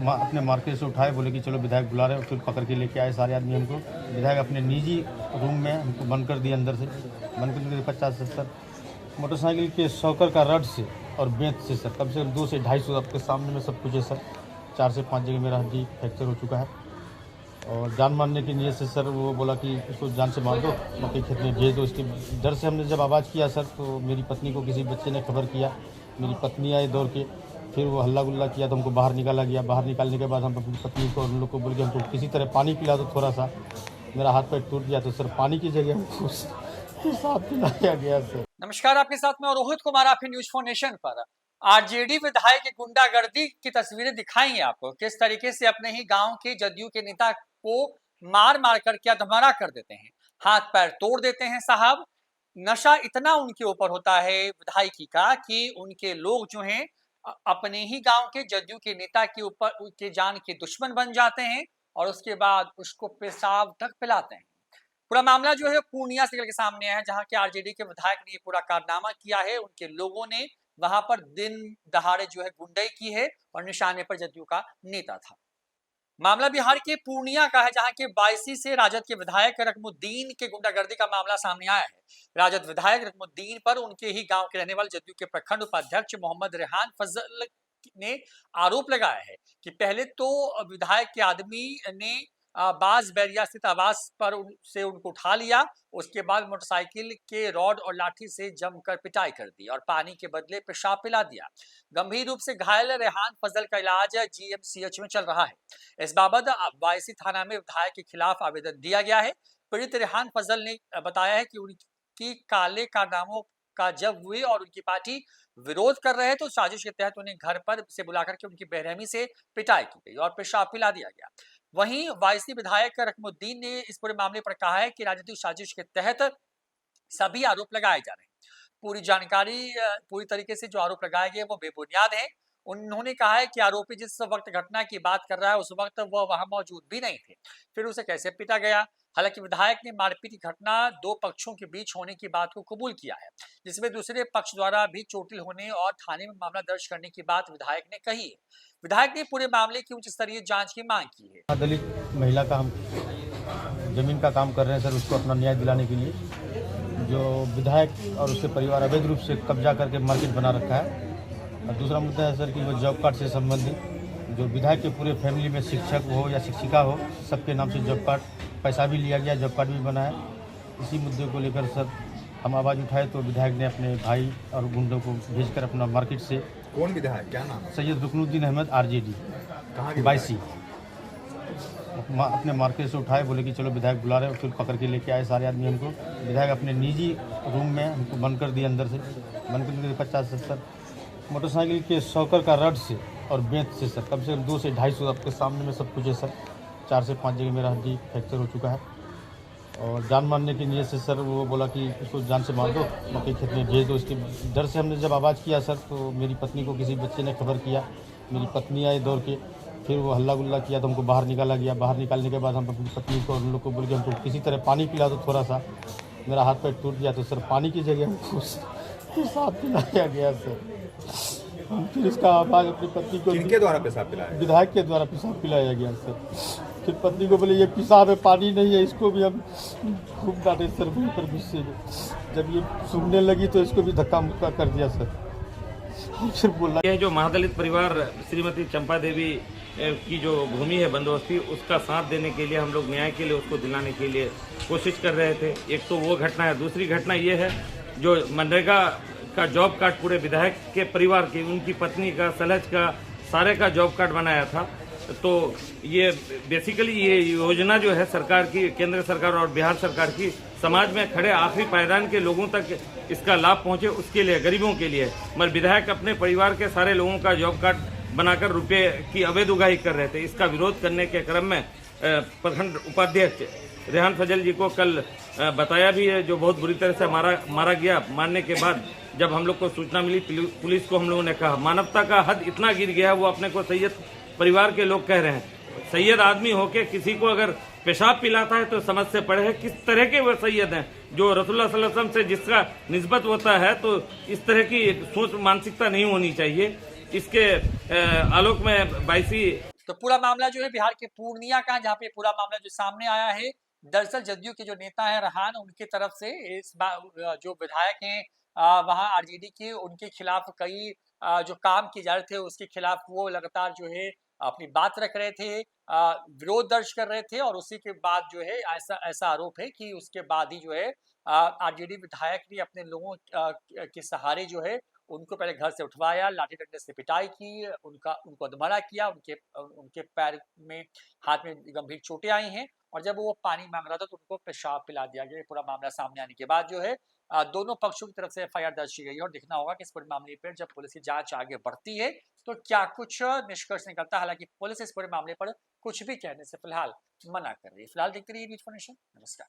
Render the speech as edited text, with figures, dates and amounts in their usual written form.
अपने मार्केट से उठाए, बोले कि चलो विधायक बुला रहे हैं, फिर पकड़ के लेके आए सारे आदमी हमको। विधायक अपने निजी रूम में हमको बंद कर दिए, अंदर से बंद कर दिए। 50-70 मोटरसाइकिल के शॉकर का रड से और बेंच से सर कम से कम 200 से 250 आपके सामने में सब कुछ है सर। 4 से 5 जगह मेरा हड्डी फ्रैक्चर हो चुका है और जान मारने की नीयत से सर वो बोला कि इसको जान से मार दो, मकई खेत में भेज दो। इसके डर से हमने जब आवाज़ किया सर तो मेरी पत्नी को किसी बच्चे ने खबर किया, मेरी पत्नी आई दौड़ के, फिर वो हल्ला गुल्ला किया तो हमको बाहर निकाला गया। बाहर निकालने के बाद हम अपनी पत्नी को और उन लोग को बोल के हमको किसी तरह पानी पिला दो थोड़ा सा। मेरा हाथ पैर टूट गया तो सर पानी की जगह हमको साथ पिलाया गया सर। नमस्कार, आपके साथ में रोहित कुमार, आपके न्यूज 4 नेशन पर। आरजेडी विधायक की गुंडागर्दी की तस्वीरें दिखाएंगे आपको, किस तरीके से अपने ही गांव के जदयू के नेता को मार मार कर क्या धमरा कर देते हैं, हाथ पैर तोड़ देते हैं साहब। नशा इतना उनके ऊपर होता है विधायकी का कि उनके लोग जो हैं अपने ही गांव के जदयू के नेता के ऊपर उनके जान के दुश्मन बन जाते हैं और उसके बाद उसको पेशाब तक पिलाते हैं। पूरा मामला जो है पूर्णिया से के सामने आया है, जहां के आरजेडी के विधायक ने ये पूरा कारनामा किया है। उनके लोगों ने वहां पर दिन दहाड़े जो है गुंडाई की है और निशाने पर जदयू का नेता था। मामला बिहार के पूर्णिया का है, जहां के 22 से राजद के विधायक रकमुद्दीन के गुंडागर्दी का मामला सामने आया है। राजद विधायक रकमुद्दीन पर उनके ही गांव के रहने वाले जदयू के प्रखंड उपाध्यक्ष मोहम्मद रेहान फजल ने आरोप लगाया है कि पहले तो विधायक के आदमी ने बाज बैरिया स्थित आवास पर से उनको उठा लिया, उसके बाद मोटरसाइकिल के रॉड और लाठी से जमकर पिटाई कर दी और पानी के बदले पेशाब पिला दिया। गंभीर रूप से घायल रेहान फजल का इलाज जीएमसीएच में चल रहा है। इस बाबत वायसी थाना में विधायक के खिलाफ आवेदन दिया गया है। पीड़ित रेहान फजल ने बताया है कि उनकी काले कारनामों का जब हुए और उनकी पार्टी विरोध कर रहे तो साजिश के तहत उन्हें घर पर से बुलाकर के उनकी बेरहमी से पिटाई की गई और पेशाब पिला दिया गया। वहीं वायसी विधायक रकमुद्दीन ने इस पूरे मामले पर कहा है कि राजनीतिक साजिश के तहत सभी आरोप लगाए जा रहे हैं। पूरी जानकारी, पूरी तरीके से जो आरोप लगाए गए वो बेबुनियाद है। उन्होंने कहा है कि आरोपी जिस वक्त घटना की बात कर रहा है उस वक्त वह वहां मौजूद भी नहीं थे, फिर उसे कैसे पीटा गया। हालांकि विधायक ने मारपीट की घटना दो पक्षों के बीच होने की बात को कबूल किया है, जिसमें दूसरे पक्ष द्वारा भी चोटिल होने और थाने में मामला दर्ज करने की बात विधायक ने कही है। विधायक ने पूरे मामले की उच्च स्तरीय जांच की मांग की है। दलित महिला का हम जमीन का काम कर रहे हैं सर, उसको अपना न्याय दिलाने के लिए। जो विधायक और उसके परिवार अवैध रूप से कब्जा करके मार्केट बना रखा है। और दूसरा मुद्दा है सर कि वो जॉब कार्ड से संबंधित जो विधायक के पूरे फैमिली में शिक्षक हो या शिक्षिका हो, सबके नाम से जॉब कार्ड, पैसा भी लिया गया, जॉब कार्ड भी बना है। इसी मुद्दे को लेकर सर हम आवाज़ उठाए तो विधायक ने अपने भाई और गुंडों को भेजकर अपना मार्केट से। कौन विधायक, क्या नाम? सैयद रुकनुद्दीन अहमद, आरजेडी, कहाँ के? 22 अपने मार्केट से उठाए, बोले कि चलो विधायक बुला रहे हैं, फिर पकड़ के लेके आए सारे आदमी हमको। विधायक अपने निजी रूम में हमको बंद कर दिए, अंदर से बंद कर दिए। 50-70 मोटरसाइकिल के शॉकर का रड से और बेंच से सर कम से कम 200 से 250 आपके सामने में सब कुछ है सर। 4 से 5 जगह मेरा हड्डी फ्रैक्चर हो चुका है और जान मारने की नीयत से सर वो बोला कि इसको जान से मार दो, मकई खेत में भेज दो। इसके डर से हमने जब आवाज़ किया सर तो मेरी पत्नी को किसी बच्चे ने खबर किया, मेरी पत्नी आई दौड़ के, फिर वो हल्ला गुल्ला किया तो हमको बाहर निकाला गया। बाहर निकालने के बाद हम अपनी पत्नी को और उन लोग को बोल के हमको किसी तरह पानी पिला दो थोड़ा सा। मेरा हाथ पैर टूट गया तो सर पानी की जगह हमको साथ पिलाया गया सर। फिर इसका आवाज़ अपनी पत्नी को, किनके द्वारा पेशाब पिलाया? विधायक के द्वारा पेशाब पिलाया गया सर। फिर पत्नी को बोले ये पेशाब है, पानी नहीं है। इसको भी हम खूब डांटे सर वहीं पर गुस्से में। जब ये सूंघने लगी तो इसको भी धक्का मुक्का कर दिया सर। फिर बोला यह जो महादलित परिवार श्रीमती चंपा देवी की जो भूमि है बंदोबस्ती, उसका साथ देने के लिए हम लोग न्याय के लिए उसको दिलाने के लिए कोशिश कर रहे थे। एक तो वो घटना है, दूसरी घटना ये है जो मनरेगा का जॉब कार्ड पूरे विधायक के परिवार की, उनकी पत्नी का, सलज का, सारे का जॉब कार्ड बनाया था। तो ये बेसिकली ये योजना जो है सरकार की, केंद्र सरकार और बिहार सरकार की, समाज में खड़े आखिरी पायदान के लोगों तक इसका लाभ पहुंचे उसके लिए, गरीबों के लिए। मगर विधायक अपने परिवार के सारे लोगों का जॉब कार्ड बनाकर रुपये की अवैध उगाही कर रहे थे। इसका विरोध करने के क्रम में प्रखंड उपाध्यक्ष रेहान फजल जी को कल बताया भी है, जो बहुत बुरी तरह से मारा गया। मारने के बाद जब हम लोग को सूचना मिली, पुलिस को हम लोगों ने कहा, मानवता का हद इतना गिर गया, वो अपने को सैयद परिवार के लोग कह रहे हैं। सैयद आदमी होके किसी को अगर पेशाब पिलाता है तो समझ से पड़े है किस तरह के वो सैयद हैं, जो रसूलुल्लाह सल्लल्लाहु अलैहि वसल्लम से जिसका निस्बत होता है। तो इस तरह की सोच मानसिकता नहीं होनी चाहिए। इसके आलोक में 22 तो पूरा मामला जो है बिहार के पूर्णिया का, जहाँ पे पूरा मामला जो सामने आया है, दरअसल जदयू के जो नेता है रहान, उनकी तरफ से इस जो विधायक हैं वहाँ आरजेडी के, उनके खिलाफ कई जो काम किए जा रहे थे उसके खिलाफ वो लगातार जो है अपनी बात रख रहे थे, विरोध दर्ज कर रहे थे, और उसी के बाद जो है ऐसा आरोप है कि उसके बाद ही जो है आरजेडी विधायक ने अपने लोगों के सहारे जो है उनको पहले घर से उठवाया, लाठी डंडे से पिटाई की, उनको अधमरा किया, उनके पैर में, हाथ में गंभीर चोटें आई हैं, और जब वो पानी मांग रहा था तो उनको पेशाब पिला दिया गया। पूरा मामला सामने आने के बाद जो है दोनों पक्षों की तरफ से एफआईआर दर्ज की गई है, और देखना होगा कि इस पूरे मामले पर जब पुलिस की जांच आगे बढ़ती है तो क्या कुछ निष्कर्ष निकलता है। हालांकि पुलिस इस पूरे मामले पर कुछ भी कहने से फिलहाल मना कर रही है। फिलहाल देखते रहिए न्यूज़4नेशन। नमस्कार।